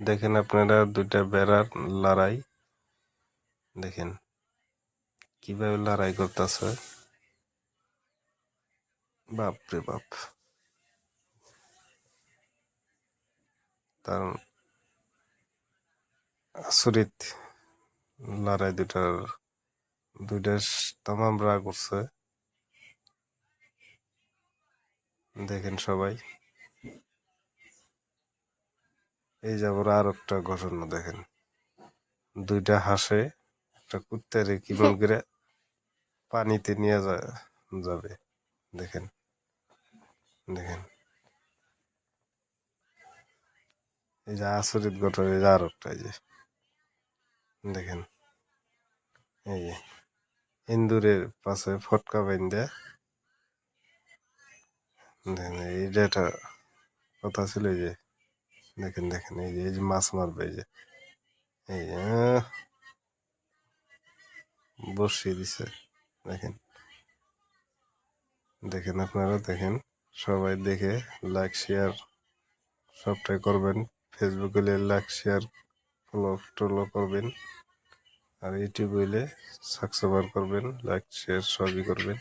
দেখেন আপনারা দুইটা বেড়ার লড়াই দেখেন কিভাবে লড়াই করতেছে। বাপ রে বাপ, তার আসরিত লড়াই দুইটা তামাম রাগ উঠছে। দেখেন সবাই, এই যাবার আর একটা ঘটনা দেখেন, দুইটা হাঁসে একটা কুত্তারে কিভাবে করে পানিতে নিয়ে যাবে। দেখেন দেখেন, এই যে আসরিত ঘটনা, এই যে আর একটা, এই যে দেখেন, এই যে ইন্দুরের পাশে ফটকা বাইন্দা। দেখেন এইটা একটা কথা ছিল, এই যে দেখেন দেখেন, এই যে মাছ মারবে, এই যে বসিয়ে দিছে। দেখেন দেখেন, আপনারা দেখেন, সবাই দেখে লাইক শেয়ার সবটাই করবেন। ফেসবুকে লাইক শেয়ার ফলো টলো করবেন, আর ইউটিউবে সাবস্ক্রাইব করবেন, লাইক শেয়ার সবই করবেন।